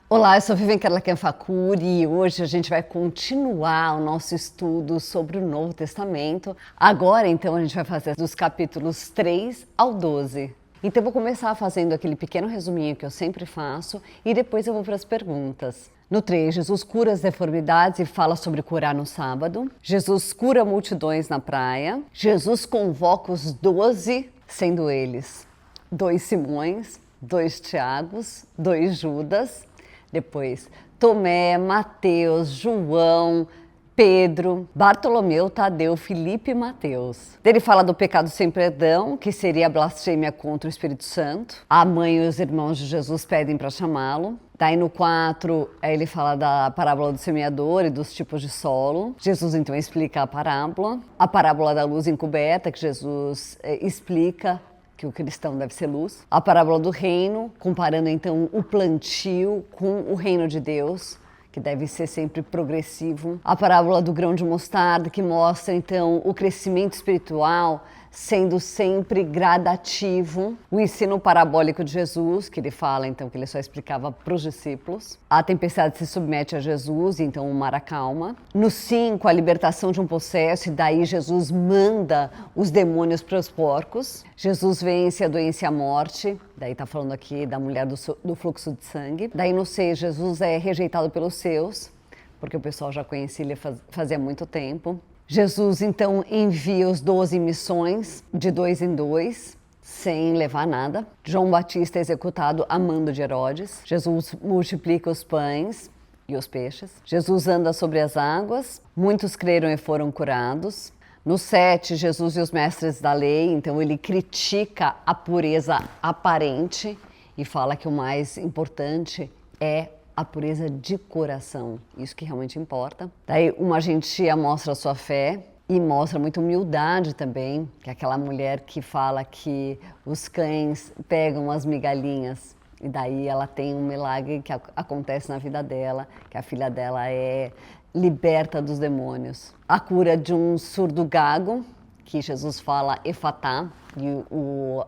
Olá, eu sou Vivian Facuri e hoje a gente vai continuar o nosso estudo sobre o Novo Testamento. Agora, então, a gente vai fazer dos capítulos 3 ao 12. Então, eu vou começar fazendo aquele pequeno resuminho que eu sempre faço e depois eu vou para as perguntas. No 3, Jesus cura as deformidades e fala sobre curar no sábado. Jesus cura multidões na praia. Jesus convoca os 12, sendo eles 2 Simões, 2 Tiagos, 2 Judas. Depois, Tomé, Mateus, João, Pedro, Bartolomeu, Tadeu, Filipe e Mateus. Ele fala do pecado sem perdão, que seria a blasfêmia contra o Espírito Santo. A mãe e os irmãos de Jesus pedem para chamá-lo. Daí no 4, ele fala da parábola do semeador e dos tipos de solo. Jesus então explica a parábola da luz encoberta, que Jesus explica que o cristão deve ser luz. A parábola do reino, comparando então o plantio com o reino de Deus, que deve ser sempre progressivo. A parábola do grão de mostarda, que mostra então o crescimento espiritual sendo sempre gradativo. O ensino parabólico de Jesus, que ele fala então que ele só explicava para os discípulos. A tempestade se submete a Jesus, então o mar acalma. No 5, a libertação de um possesso, e daí Jesus manda os demônios para os porcos. Jesus vence a doença e a morte. Daí está falando aqui da mulher do fluxo de sangue. Daí no 6, Jesus é rejeitado pelos seus, porque o pessoal já conhecia ele fazia muito tempo. Jesus então envia os 12 missões de 2 em 2, sem levar nada. João Batista é executado a mando de Herodes. Jesus multiplica os pães e os peixes. Jesus anda sobre as águas. Muitos creram e foram curados. No 7, Jesus e os mestres da lei, então ele critica a pureza aparente e fala que o mais importante é a pureza de coração, isso que realmente importa. Daí uma gentia mostra a sua fé e mostra muita humildade também, que é aquela mulher que fala que os cães pegam as migalhinhas e daí ela tem um milagre que acontece na vida dela, que a filha dela é liberta dos demônios. A cura de um surdo gago, que Jesus fala efatá, e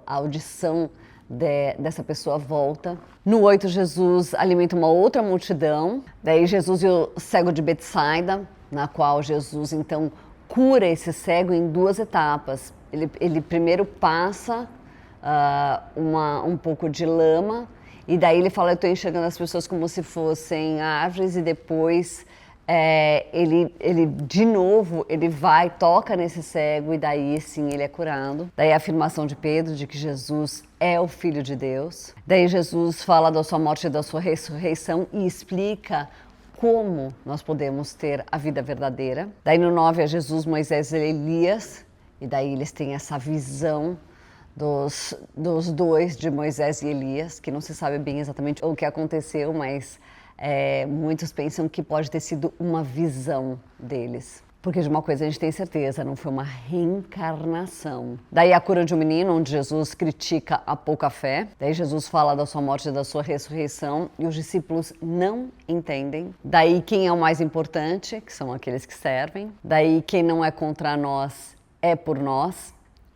a audição dessa pessoa volta. No 8, Jesus alimenta uma outra multidão. Daí Jesus e o cego de Betsaida, na qual Jesus então cura esse cego em 2 etapas. Ele primeiro passa um pouco de lama e daí ele fala: eu estou enxergando as pessoas como se fossem árvores, e depois ele de novo, ele vai, toca nesse cego e daí sim ele é curado. Daí a afirmação de Pedro de que Jesus é o Filho de Deus. Daí Jesus fala da sua morte e da sua ressurreição e explica como nós podemos ter a vida verdadeira. Daí no 9 é Jesus, Moisés e Elias, e daí eles têm essa visão dos 2, de Moisés e Elias, que não se sabe bem exatamente o que aconteceu, mas muitos pensam que pode ter sido uma visão deles. Porque de uma coisa a gente tem certeza, não foi uma reencarnação. Daí a cura de um menino, onde Jesus critica a pouca fé. Daí Jesus fala da sua morte e da sua ressurreição e os discípulos não entendem. Daí quem é o mais importante, que são aqueles que servem. Daí quem não é contra nós é por nós.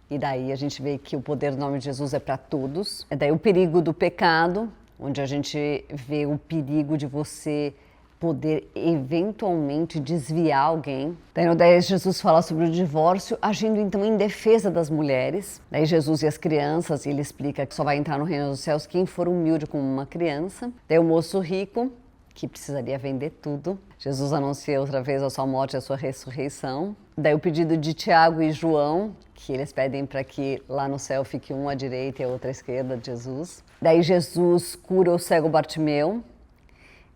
E daí a gente vê que o poder do nome de Jesus é para todos. Daí o perigo do pecado, onde a gente vê o perigo de você poder eventualmente desviar alguém. Daí no 10 Jesus fala sobre o divórcio, agindo então em defesa das mulheres. Daí Jesus e as crianças, e ele explica que só vai entrar no reino dos céus quem for humilde como uma criança. Daí o moço rico, que precisaria vender tudo. Jesus anuncia outra vez a sua morte e a sua ressurreição. Daí o pedido de Tiago e João, que eles pedem para que lá no céu fique um à direita e a outra à esquerda de Jesus. Daí Jesus cura o cego Bartimeu,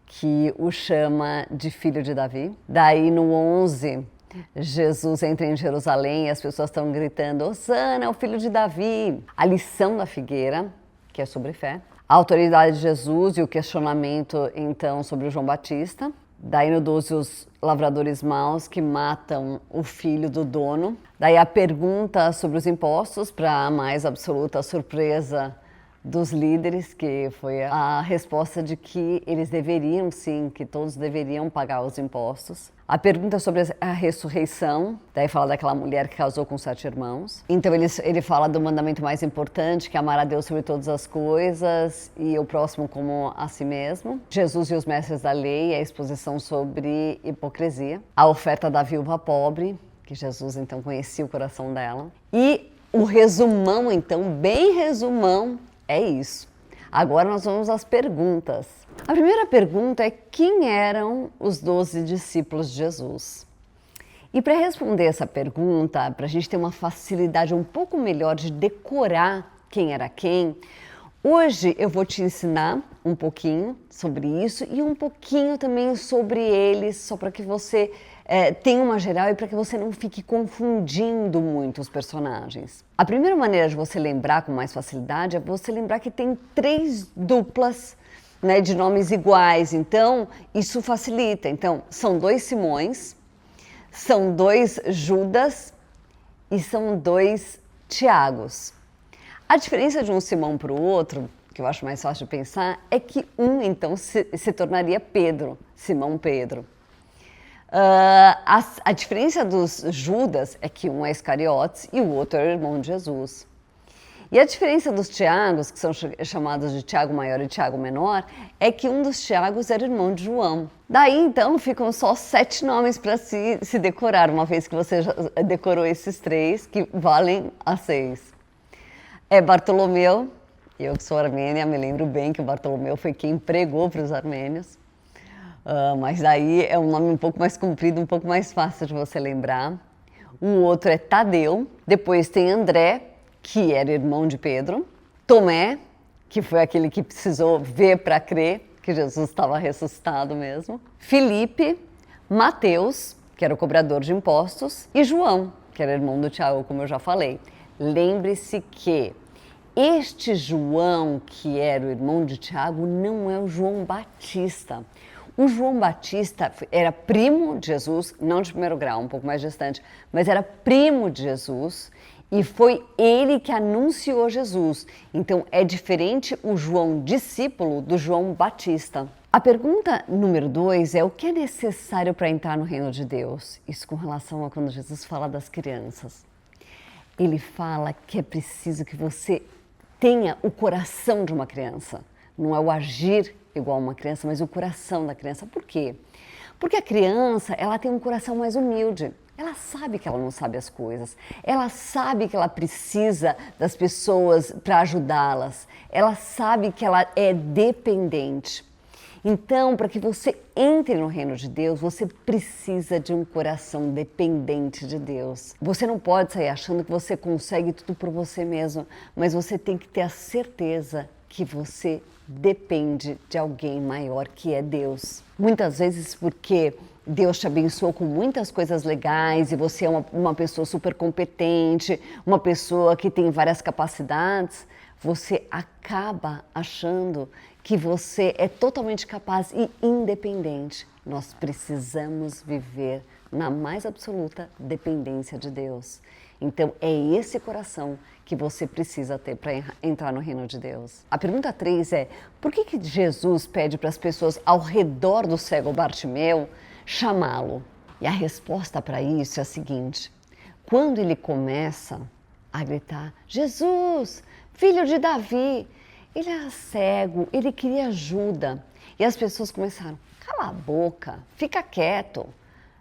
que o chama de filho de Davi. Daí no 11, Jesus entra em Jerusalém e as pessoas estão gritando: Hosana, é o filho de Davi. A lição da figueira, que é sobre fé. A autoridade de Jesus e o questionamento então sobre o João Batista. Daí no 12, os lavradores maus que matam o filho do dono. Daí a pergunta sobre os impostos, para a mais absoluta surpresa dos líderes, que foi a resposta de que eles deveriam sim, que todos deveriam pagar os impostos. A pergunta sobre a ressurreição, daí fala daquela mulher que casou com 7 irmãos. Então ele fala do mandamento mais importante, que é amar a Deus sobre todas as coisas e o próximo como a si mesmo. Jesus e os mestres da lei, a exposição sobre hipocrisia. A oferta da viúva pobre, que Jesus então conhecia o coração dela. E o resumão, então, bem resumão, é isso. Agora nós vamos às perguntas. A primeira pergunta é: quem eram os 12 discípulos de Jesus? E para responder essa pergunta, para a gente ter uma facilidade um pouco melhor de decorar quem era quem, hoje eu vou te ensinar um pouquinho sobre isso e um pouquinho também sobre eles, só para que você tenha uma geral e para que você não fique confundindo muito os personagens. A primeira maneira de você lembrar com mais facilidade é você lembrar que tem 3 duplas, né, de nomes iguais, então isso facilita. Então, são 2 Simões, são 2 Judas e são 2 Tiagos. A diferença de um Simão para o outro, que eu acho mais fácil de pensar, é que um então se tornaria Pedro, Simão Pedro. A diferença dos Judas é que um é Iscariotes e o outro é o irmão de Jesus. E a diferença dos Tiagos, que são chamados de Tiago Maior e Tiago Menor, é que um dos Tiagos era irmão de João. Daí, então, ficam só 7 nomes para se decorar, uma vez que você já decorou esses 3, que valem a 6. É Bartolomeu, eu que sou armênia, me lembro bem que o Bartolomeu foi quem pregou para os armênios. Mas daí é um nome um pouco mais comprido, um pouco mais fácil de você lembrar. O outro é Tadeu, depois tem André, que era irmão de Pedro, Tomé, que foi aquele que precisou ver para crer que Jesus estava ressuscitado mesmo, Filipe, Mateus, que era o cobrador de impostos, e João, que era irmão do Tiago, como eu já falei. Lembre-se que este João, que era o irmão de Tiago, não é o João Batista. O João Batista era primo de Jesus, não de primeiro grau, um pouco mais distante, mas era primo de Jesus e foi ele que anunciou Jesus. Então é diferente o João discípulo do João Batista. A pergunta número 2 é: o que é necessário para entrar no reino de Deus? Isso com relação a quando Jesus fala das crianças. Ele fala que é preciso que você tenha o coração de uma criança. Não é o agir igual uma criança, mas o coração da criança. Por quê? Porque a criança, ela tem um coração mais humilde. Ela sabe que ela não sabe as coisas. Ela sabe que ela precisa das pessoas para ajudá-las. Ela sabe que ela é dependente. Então, para que você entre no reino de Deus, você precisa de um coração dependente de Deus. Você não pode sair achando que você consegue tudo por você mesmo, mas você tem que ter a certeza que você depende de alguém maior, que é Deus. Muitas vezes porque Deus te abençoou com muitas coisas legais e você é uma pessoa super competente, uma pessoa que tem várias capacidades, você acaba achando que você é totalmente capaz e independente. Nós precisamos viver na mais absoluta dependência de Deus. Então, é esse coração que você precisa ter para entrar no reino de Deus. A pergunta 3 é: por que Jesus pede para as pessoas ao redor do cego Bartimeu chamá-lo? E a resposta para isso é a seguinte: quando ele começa a gritar, Jesus, filho de Davi, ele era cego, ele queria ajuda. E as pessoas começaram, cala a boca, fica quieto,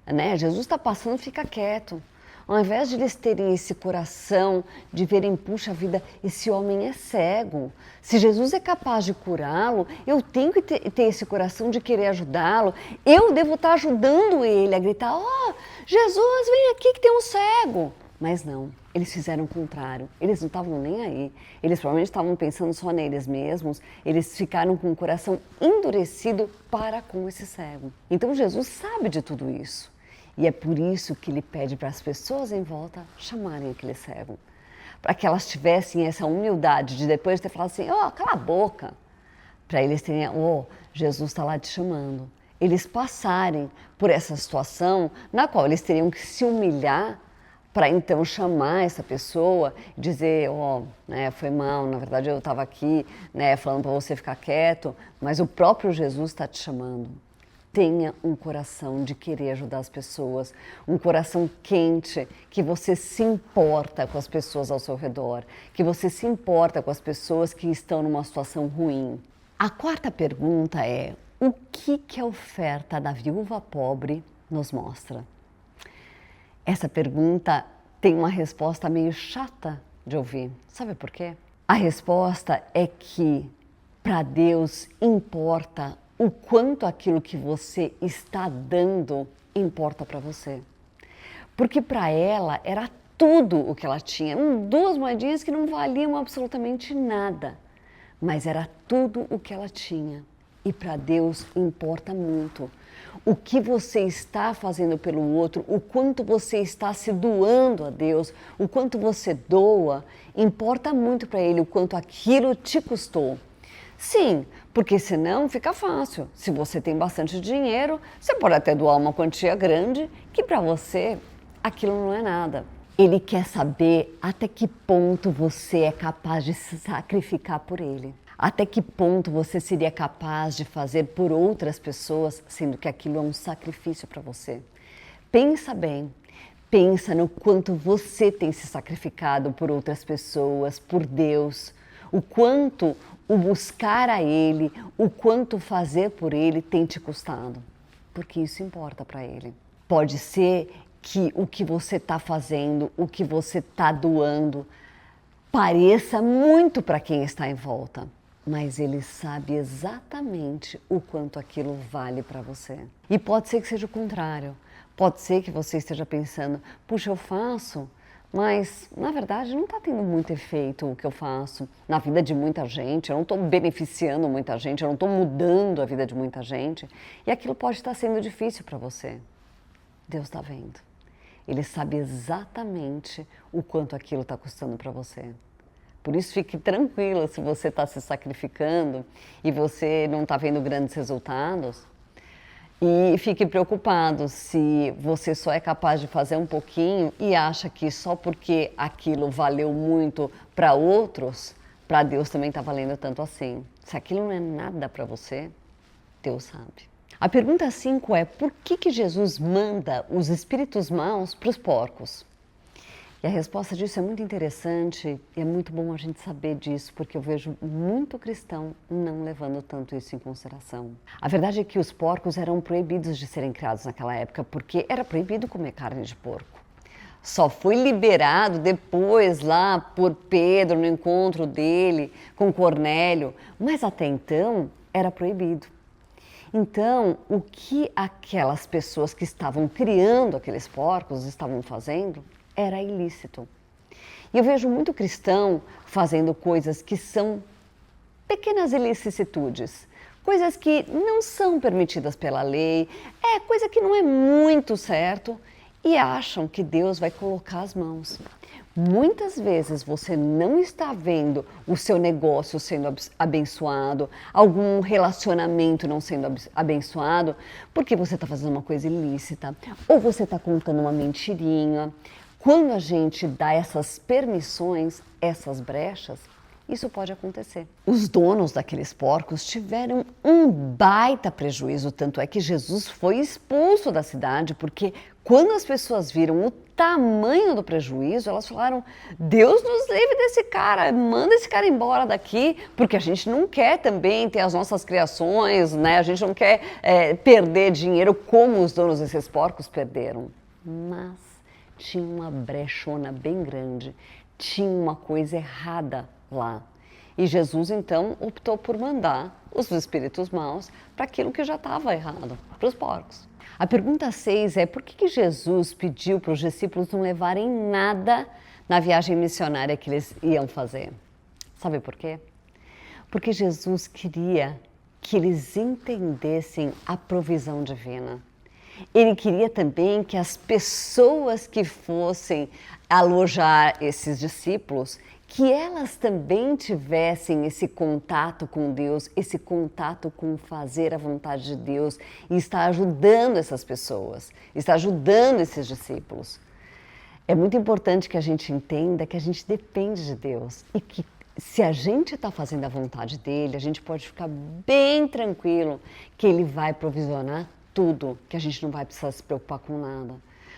né? Jesus está passando, fica quieto. Ao invés de eles terem esse coração de verem, puxa vida, esse homem é cego. Se Jesus é capaz de curá-lo, eu tenho que ter esse coração de querer ajudá-lo. Eu devo estar ajudando ele a gritar, oh, Jesus, vem aqui que tem um cego. Mas não, eles fizeram o contrário. Eles não estavam nem aí. Eles provavelmente estavam pensando só neles mesmos. Eles ficaram com o coração endurecido para com esse cego. Então Jesus sabe de tudo isso. E é por isso que ele pede para as pessoas em volta chamarem aquele cego. Para que elas tivessem essa humildade de depois ter falado assim, oh, cala a boca. Para eles terem, oh, Jesus está lá te chamando. Eles passarem por essa situação na qual eles teriam que se humilhar para então chamar essa pessoa e dizer, né, foi mal, na verdade eu estava aqui, né, falando para você ficar quieto, mas o próprio Jesus está te chamando. Tenha um coração de querer ajudar as pessoas, um coração quente, que você se importa com as pessoas ao seu redor, que você se importa com as pessoas que estão numa situação ruim. A quarta pergunta é, o que a oferta da viúva pobre nos mostra? Essa pergunta tem uma resposta meio chata de ouvir. Sabe por quê? A resposta é que para Deus importa o quanto aquilo que você está dando importa para você. Porque para ela era tudo o que ela tinha. Duas moedinhas que não valiam absolutamente nada, mas era tudo o que ela tinha. E para Deus importa muito. O que você está fazendo pelo outro, o quanto você está se doando a Deus, o quanto você doa, importa muito para Ele, o quanto aquilo te custou. Sim, porque senão fica fácil. Se você tem bastante dinheiro, você pode até doar uma quantia grande, que para você aquilo não é nada. Ele quer saber até que ponto você é capaz de se sacrificar por Ele. Até que ponto você seria capaz de fazer por outras pessoas, sendo que aquilo é um sacrifício para você. Pensa bem, pensa no quanto você tem se sacrificado por outras pessoas, por Deus, o quanto o buscar a Ele, o quanto fazer por Ele tem te custado, porque isso importa para Ele. Pode ser que o que você está fazendo, o que você está doando, pareça muito para quem está em volta, mas Ele sabe exatamente o quanto aquilo vale para você. E pode ser que seja o contrário, pode ser que você esteja pensando, puxa, eu faço, mas, na verdade, não está tendo muito efeito o que eu faço na vida de muita gente, eu não estou beneficiando muita gente, eu não estou mudando a vida de muita gente, e aquilo pode estar sendo difícil para você. Deus está vendo. Ele sabe exatamente o quanto aquilo está custando para você. Por isso, fique tranquila se você está se sacrificando e você não está vendo grandes resultados. E fique preocupado se você só é capaz de fazer um pouquinho e acha que só porque aquilo valeu muito para outros, para Deus também está valendo tanto assim. Se aquilo não é nada para você, Deus sabe. A pergunta 5 é, por que Jesus manda os espíritos maus para os porcos? E a resposta disso é muito interessante e é muito bom a gente saber disso, porque eu vejo muito cristão não levando tanto isso em consideração. A verdade é que os porcos eram proibidos de serem criados naquela época, porque era proibido comer carne de porco. Só foi liberado depois lá por Pedro, no encontro dele com Cornélio, mas até então era proibido. Então, o que aquelas pessoas que estavam criando aqueles porcos estavam fazendo era ilícito. E eu vejo muito cristão fazendo coisas que são pequenas ilicitudes, coisas que não são permitidas pela lei, coisa que não é muito certo e acham que Deus vai colocar as mãos. Muitas vezes você não está vendo o seu negócio sendo abençoado, algum relacionamento não sendo abençoado, porque você está fazendo uma coisa ilícita, ou você está contando uma mentirinha. Quando a gente dá essas permissões, essas brechas, isso pode acontecer. Os donos daqueles porcos tiveram um baita prejuízo, tanto é que Jesus foi expulso da cidade, porque quando as pessoas viram o tamanho do prejuízo, elas falaram, Deus nos livre desse cara, manda esse cara embora daqui, porque a gente não quer também ter as nossas criações, né? A gente não quer perder dinheiro como os donos desses porcos perderam. Mas tinha uma brechona bem grande, tinha uma coisa errada lá. E Jesus, então, optou por mandar os espíritos maus para aquilo que já estava errado, para os porcos. A pergunta 6 é, por que Jesus pediu para os discípulos não levarem nada na viagem missionária que eles iam fazer? Sabe por quê? Porque Jesus queria que eles entendessem a provisão divina. Ele queria também que as pessoas que fossem alojar esses discípulos, que elas também tivessem esse contato com Deus, esse contato com fazer a vontade de Deus e estar ajudando essas pessoas, estar ajudando esses discípulos. É muito importante que a gente entenda que a gente depende de Deus e que se a gente está fazendo a vontade dele, a gente pode ficar bem tranquilo que ele vai provisionar tudo, que a gente não vai precisar se preocupar com nada.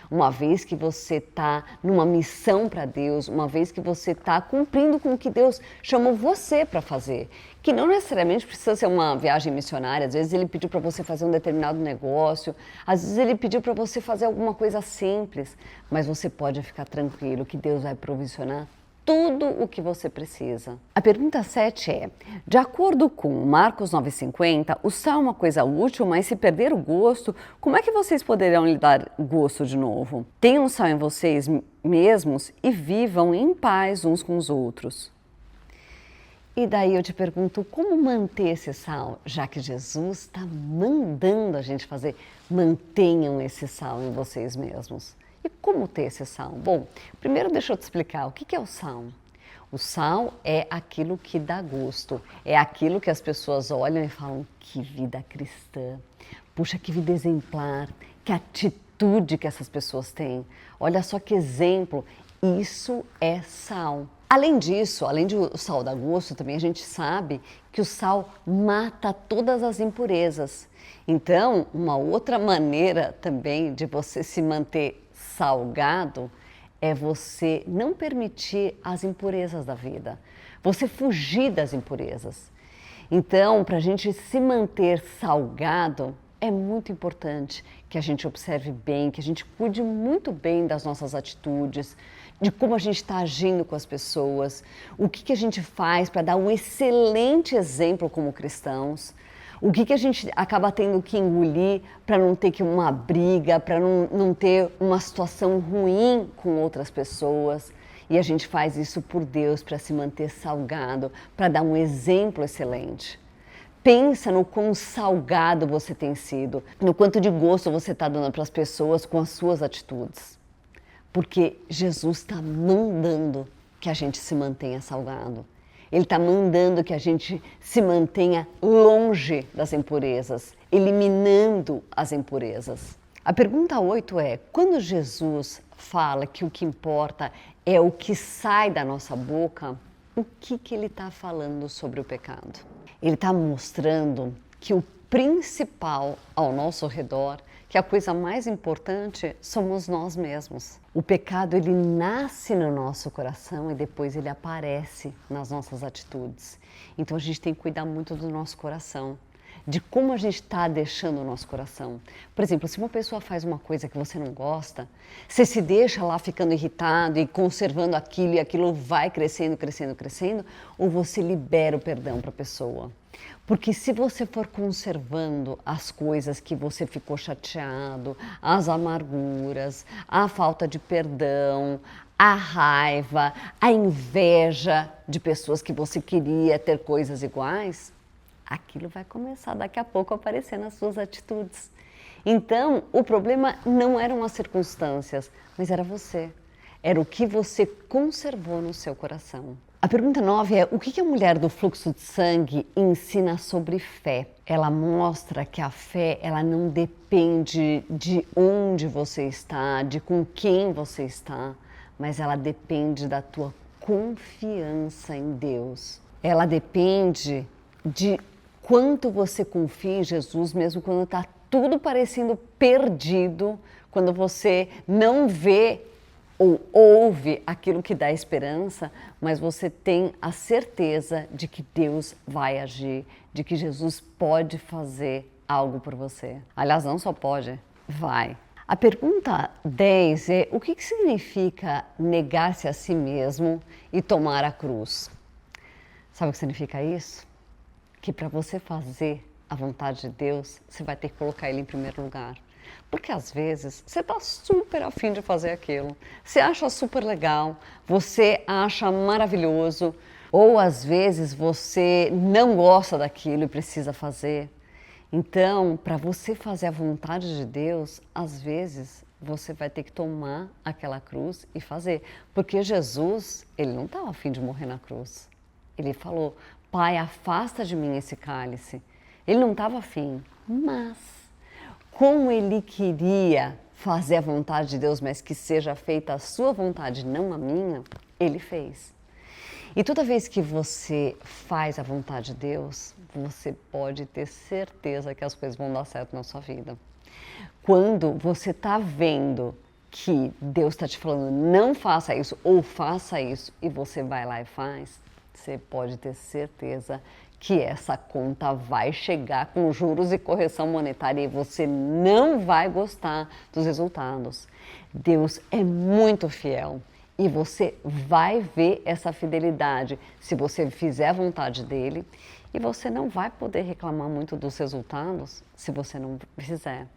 Uma vez que você está numa missão para Deus, uma vez que você está cumprindo com o que Deus chamou você para fazer, que não necessariamente precisa ser uma viagem missionária, às vezes ele pediu para você fazer um determinado negócio, às vezes ele pediu para você fazer alguma coisa simples, mas você pode ficar tranquilo que Deus vai provisionar tudo o que você precisa. A pergunta 7 é, de acordo com Marcos 9,50, o sal é uma coisa útil, mas se perder o gosto, como é que vocês poderão lhe dar gosto de novo? Tenham sal em vocês mesmos e vivam em paz uns com os outros. E daí eu te pergunto, como manter esse sal? Já que Jesus está mandando a gente fazer, mantenham esse sal em vocês mesmos. E como ter esse sal? Bom, primeiro deixa eu te explicar o que é o sal. O sal é aquilo que dá gosto, é aquilo que as pessoas olham e falam, que vida cristã, puxa, que vida exemplar, que atitude que essas pessoas têm, olha só que exemplo, isso é sal. Além disso, além de o sal dar gosto, também a gente sabe que o sal mata todas as impurezas. Então, uma outra maneira também de você se manter salgado é você não permitir as impurezas da vida, você fugir das impurezas. Então, para a gente se manter salgado, é muito importante que a gente observe bem, que a gente cuide muito bem das nossas atitudes, de como a gente está agindo com as pessoas, o que a gente faz para dar um excelente exemplo como cristãos. O que a gente acaba tendo que engolir para não ter que uma briga, para não ter uma situação ruim com outras pessoas. E a gente faz isso por Deus, para se manter salgado, para dar um exemplo excelente. Pensa no quão salgado você tem sido, no quanto de gosto você está dando para as pessoas com as suas atitudes. Porque Jesus está mandando que a gente se mantenha salgado. Ele está mandando que a gente se mantenha longe das impurezas, eliminando as impurezas. A pergunta 8 é, quando Jesus fala que o que importa é o que sai da nossa boca, o que ele está falando sobre o pecado? Ele está mostrando que o principal ao nosso redor, que a coisa mais importante somos nós mesmos. O pecado, ele nasce no nosso coração e depois ele aparece nas nossas atitudes. Então a gente tem que cuidar muito do nosso coração, de como a gente está deixando o nosso coração. Por exemplo, se uma pessoa faz uma coisa que você não gosta, você se deixa lá ficando irritado e conservando aquilo e aquilo vai crescendo, crescendo, crescendo, ou você libera o perdão para a pessoa. Porque se você for conservando as coisas que você ficou chateado, as amarguras, a falta de perdão, a raiva, a inveja de pessoas que você queria ter coisas iguais, aquilo vai começar daqui a pouco a aparecer nas suas atitudes. Então, o problema não eram as circunstâncias, mas era você. Era o que você conservou no seu coração. A pergunta 9 é, o que a mulher do fluxo de sangue ensina sobre fé? Ela mostra que a fé, ela não depende de onde você está, de com quem você está, mas ela depende da tua confiança em Deus. Ela depende de quanto você confia em Jesus, mesmo quando está tudo parecendo perdido, quando você não vê ou ouve aquilo que dá esperança, mas você tem a certeza de que Deus vai agir, de que Jesus pode fazer algo por você. Aliás, não só pode, vai. A pergunta 10 é, o que significa negar-se a si mesmo e tomar a cruz? Sabe o que significa isso? Que para você fazer a vontade de Deus, você vai ter que colocar Ele em primeiro lugar. Porque às vezes você está super afim de fazer aquilo, você acha super legal, você acha maravilhoso, ou às vezes você não gosta daquilo e precisa fazer. Então, para você fazer a vontade de Deus, às vezes você vai ter que tomar aquela cruz e fazer. Porque Jesus, ele não estava afim de morrer na cruz. Ele falou, Pai, afasta de mim esse cálice. Ele não estava afim, mas como ele queria fazer a vontade de Deus, mas que seja feita a sua vontade, não a minha, ele fez. E toda vez que você faz a vontade de Deus, você pode ter certeza que as coisas vão dar certo na sua vida. Quando você está vendo que Deus está te falando não faça isso ou faça isso e você vai lá e faz, você pode ter certeza que essa conta vai chegar com juros e correção monetária e você não vai gostar dos resultados. Deus é muito fiel. E você vai ver essa fidelidade se você fizer a vontade dele e você não vai poder reclamar muito dos resultados se você não fizer.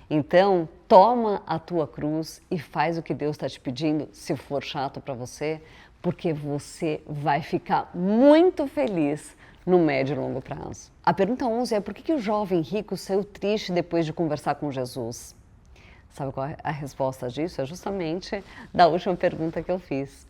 Então, toma a tua cruz e faz o que Deus está te pedindo, se for chato para você, porque você vai ficar muito feliz no médio e longo prazo. A pergunta 11 é: por que o jovem rico saiu triste depois de conversar com Jesus? Sabe qual é a resposta disso? É justamente da última pergunta que eu fiz.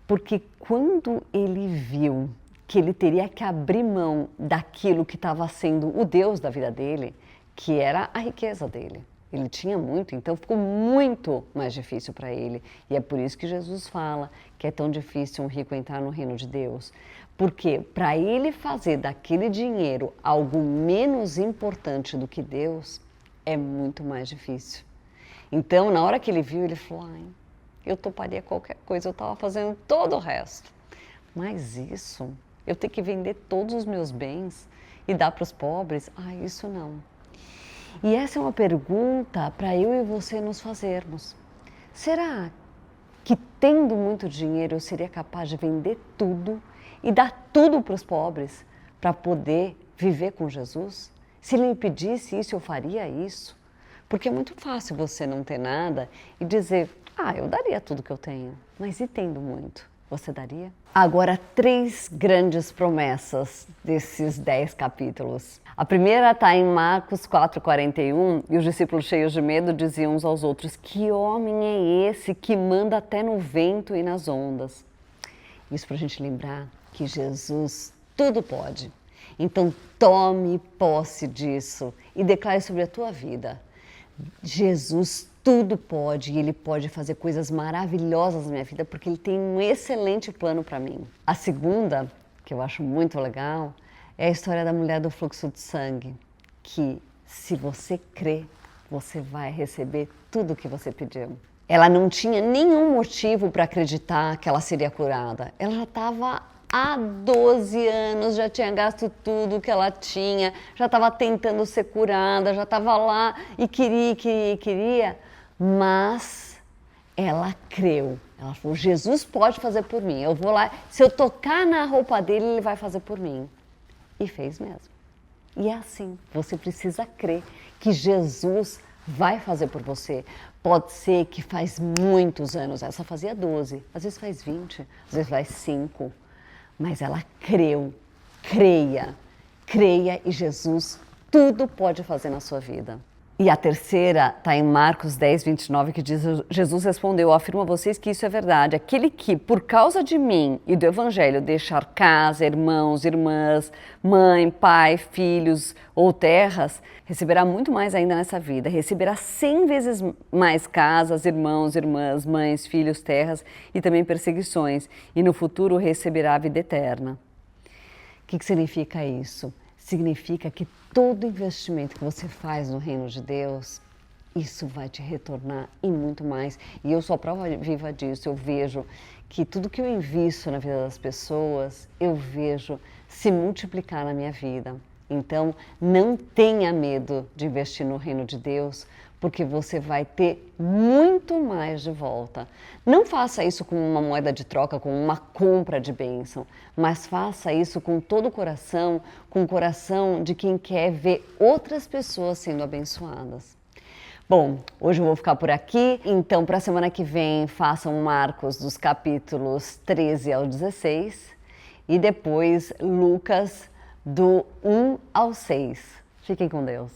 Porque quando ele viu que ele teria que abrir mão daquilo que estava sendo o Deus da vida dele, que era a riqueza dele. Ele tinha muito, então ficou muito mais difícil para ele. E é por isso que Jesus fala que é tão difícil um rico entrar no reino de Deus. Porque para ele fazer daquele dinheiro algo menos importante do que Deus, é muito mais difícil. Então, na hora que ele viu, ele falou: ai, eu toparia qualquer coisa, eu estava fazendo todo o resto. Mas isso, eu ter que vender todos os meus bens e dar para os pobres, isso não. E essa é uma pergunta para eu e você nos fazermos. Será que tendo muito dinheiro eu seria capaz de vender tudo e dar tudo para os pobres para poder viver com Jesus? Se ele me pedisse isso, eu faria isso? Porque é muito fácil você não ter nada e dizer: eu daria tudo que eu tenho, mas e tendo muito? Você daria? Agora, 3 grandes promessas desses 10 capítulos. A primeira está em Marcos 4,41, e os discípulos cheios de medo diziam uns aos outros: que homem é esse que manda até no vento e nas ondas? Isso para a gente lembrar que Jesus tudo pode. Então tome posse disso e declare sobre a tua vida: Jesus tudo pode e Ele pode fazer coisas maravilhosas na minha vida porque Ele tem um excelente plano para mim. A segunda, que eu acho muito legal, é a história da mulher do fluxo de sangue, que se você crê, você vai receber tudo o que você pediu. Ela não tinha nenhum motivo para acreditar que ela seria curada. Ela já estava há 12 anos, já tinha gasto tudo que ela tinha, já estava tentando ser curada, já estava lá e queria, mas ela creu. Ela falou: Jesus pode fazer por mim, eu vou lá, se eu tocar na roupa dele, ele vai fazer por mim. E fez mesmo. E é assim, você precisa crer que Jesus vai fazer por você. Pode ser que faz muitos anos, essa fazia 12, às vezes faz 20, às vezes faz 5. Mas ela creu, creia e Jesus tudo pode fazer na sua vida. E a terceira está em Marcos 10, 29, que diz: Jesus respondeu: afirmo a vocês que isso é verdade. Aquele que, por causa de mim e do Evangelho, deixar casa, irmãos, irmãs, mãe, pai, filhos ou terras, receberá muito mais ainda nessa vida. Receberá 100 vezes mais casas, irmãos, irmãs, mães, filhos, terras e também perseguições. E no futuro receberá a vida eterna. O que significa isso? Significa que todo investimento que você faz no reino de Deus, isso vai te retornar e muito mais. E eu sou a prova viva disso. Eu vejo que tudo que eu invisto na vida das pessoas, eu vejo se multiplicar na minha vida. Então, não tenha medo de investir no reino de Deus, porque você vai ter muito mais de volta. Não faça isso com uma moeda de troca, com uma compra de bênção, mas faça isso com todo o coração, com o coração de quem quer ver outras pessoas sendo abençoadas. Bom, hoje eu vou ficar por aqui, então para a semana que vem façam Marcos dos capítulos 13 ao 16 e depois Lucas do 1 ao 6. Fiquem com Deus.